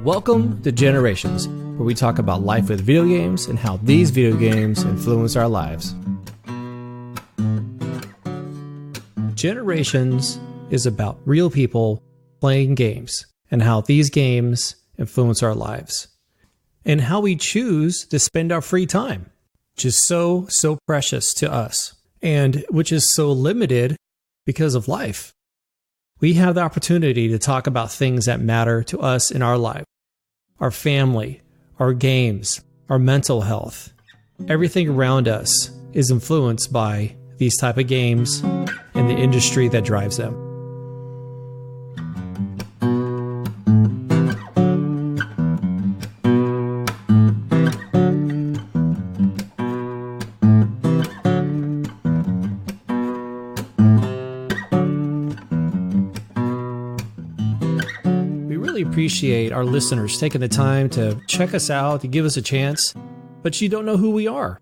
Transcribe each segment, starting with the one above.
Welcome to Generations, where we talk about life with video games and how these video games influence our lives. Generations is about real people playing games and how these games influence our lives and how we choose to spend our free time, which is so precious to us and which is so limited because of life. We have the opportunity to talk about things that matter to us in our life, our family, our games, our mental health. Everything around us is influenced by these type of games and the industry that drives them. Appreciate our listeners taking the time to check us out, to give us a chance, but you don't know who we are.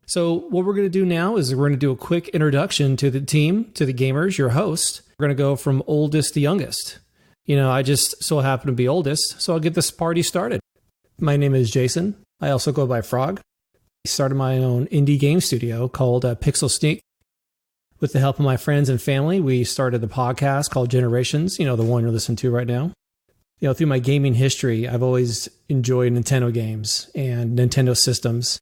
So what we're going to do now is we're going to do a quick introduction to the team, to the gamers, your host. We're going to go from oldest to youngest. I just so happen to be oldest, so I'll get this party started. My name is Jason. I also go by Frog. I started my own indie game studio called Pixel Sneak. With the help of my friends and family, we started the podcast called Generations, the one you're listening to right now. Through my gaming history, I've always enjoyed Nintendo games and Nintendo systems.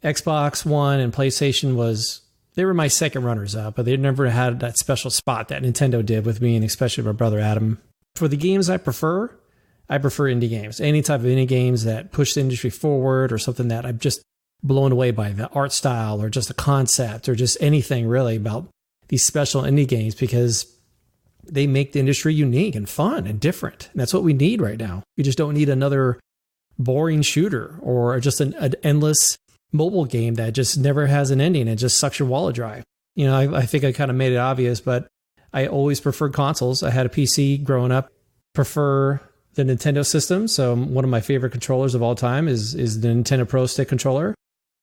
Xbox One and PlayStation they were my second runners up, but they never had that special spot that Nintendo did with me, and especially my brother Adam. For the games I prefer indie games. Any type of indie games that push the industry forward, or something that I'm just blown away by, the art style or just the concept or just anything really about these special indie games, because they make the industry unique and fun and different. And that's what we need right now. We just don't need another boring shooter or just an endless mobile game that just never has an ending and just sucks your wallet dry. I think I kind of made it obvious, but I always preferred consoles. I had a PC growing up, prefer the Nintendo system. So one of my favorite controllers of all time is the Nintendo Pro Stick controller.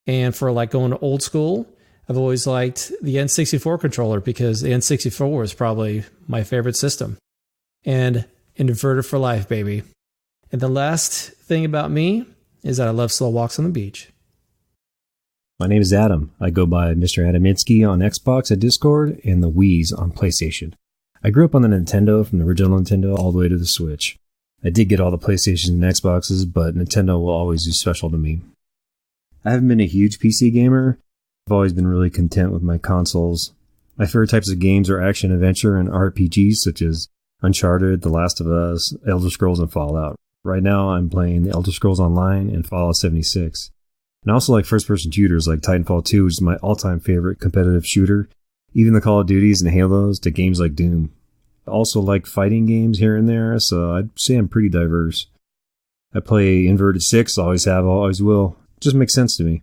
And for going old school, I've always liked the N64 controller, because the N64 is probably my favorite system. And inverted for life, baby. And the last thing about me is that I love slow walks on the beach. My name is Adam. I go by Mr. Adaminsky on Xbox at Discord and the Wii's on PlayStation. I grew up on the Nintendo, from the original Nintendo all the way to the Switch. I did get all the PlayStations and Xboxes, but Nintendo will always be special to me. I haven't been a huge PC gamer. I've always been really content with my consoles. My favorite types of games are action-adventure and RPGs such as Uncharted, The Last of Us, Elder Scrolls, and Fallout. Right now, I'm playing The Elder Scrolls Online and Fallout 76. And I also like first-person shooters like Titanfall 2, which is my all-time favorite competitive shooter, even the Call of Duties and Halos to games like Doom. I also like fighting games here and there, so I'd say I'm pretty diverse. I play Inverted 6, always have, always will. It just makes sense to me.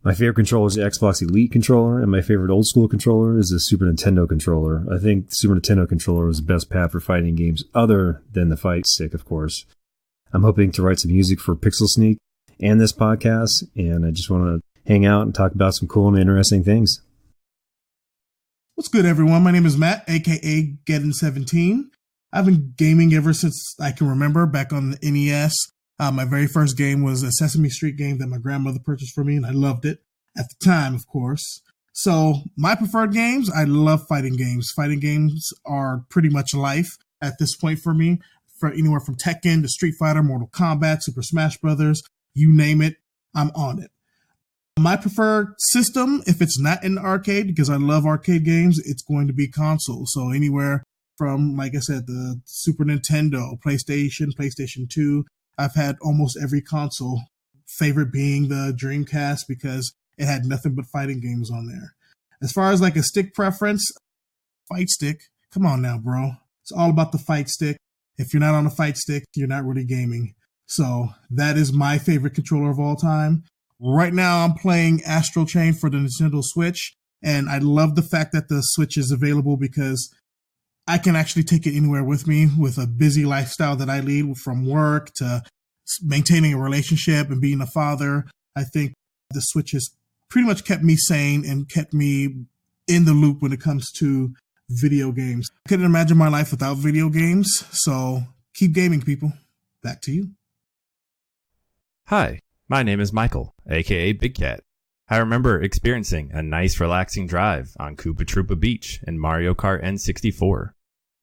My favorite controller is the Xbox Elite controller, and my favorite old school controller is the Super Nintendo controller. I think the Super Nintendo controller was the best pad for fighting games, other than the fight stick, of course. I'm hoping to write some music for Pixel Sneak and this podcast, and I just want to hang out and talk about some cool and interesting things. What's good, everyone? My name is Matt, aka Geddon17. I've been gaming ever since I can remember, back on the NES. My very first game was a Sesame Street game that my grandmother purchased for me, and I loved it at the time, of course. So my preferred games, I love fighting games. Fighting games are pretty much life at this point for me. For anywhere from Tekken to Street Fighter, Mortal Kombat, Super Smash Brothers, you name it, I'm on it. My preferred system, if it's not in the arcade, because I love arcade games, it's going to be console. So anywhere from, like I said, the Super Nintendo, PlayStation 2, I've had almost every console, favorite being the Dreamcast, because it had nothing but fighting games on there. As far as a stick preference, fight stick, come on now, bro. It's all about the fight stick. If you're not on a fight stick, you're not really gaming. So that is my favorite controller of all time. Right now, I'm playing Astral Chain for the Nintendo Switch, and I love the fact that the Switch is available, because I can actually take it anywhere with me with a busy lifestyle that I lead, from work to maintaining a relationship and being a father. I think the Switch has pretty much kept me sane and kept me in the loop when it comes to video games. I couldn't imagine my life without video games, so keep gaming, people. back to you. Hi, my name is Michael, aka Big Cat. I remember experiencing a nice relaxing drive on Koopa Troopa Beach in Mario Kart N64,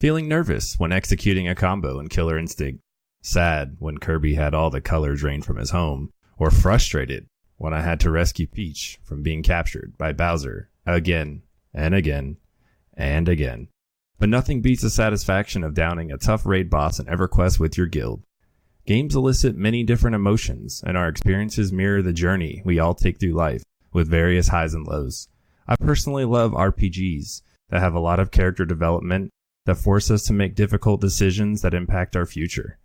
feeling nervous when executing a combo in Killer Instinct, sad when Kirby had all the color drained from his home, or frustrated when I had to rescue Peach from being captured by Bowser again and again and again. But nothing beats the satisfaction of downing a tough raid boss in EverQuest with your guild. Games elicit many different emotions, and our experiences mirror the journey we all take through life, with various highs and lows. I personally love RPGs that have a lot of character development that force us to make difficult decisions that impact our future.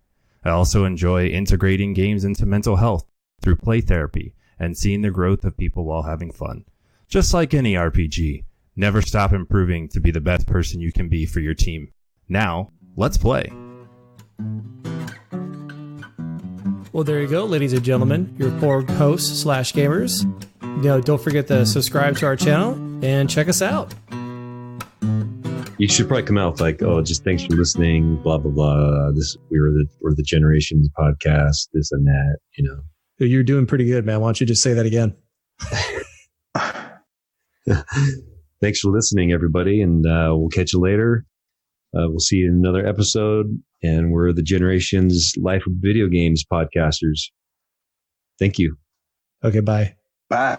I also enjoy integrating games into mental health through play therapy and seeing the growth of people while having fun. Just like any RPG, never stop improving to be the best person you can be for your team. Now, let's play. Well, there you go, ladies and gentlemen, your four hosts / gamers. Don't forget to subscribe to our channel and check us out. You should probably come out with like, oh, just thanks for listening, blah blah blah. We're the Generations podcast, this and that. You're doing pretty good, man. Why don't you just say that again? Thanks for listening, everybody, and we'll catch you later. We'll see you in another episode, and we're the Generations Life of Video Games podcasters. Thank you. Okay, bye. Bye.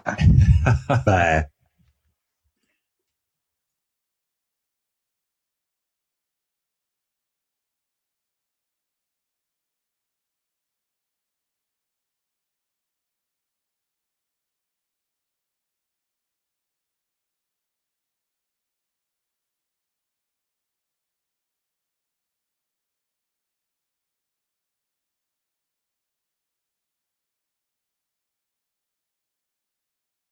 Bye.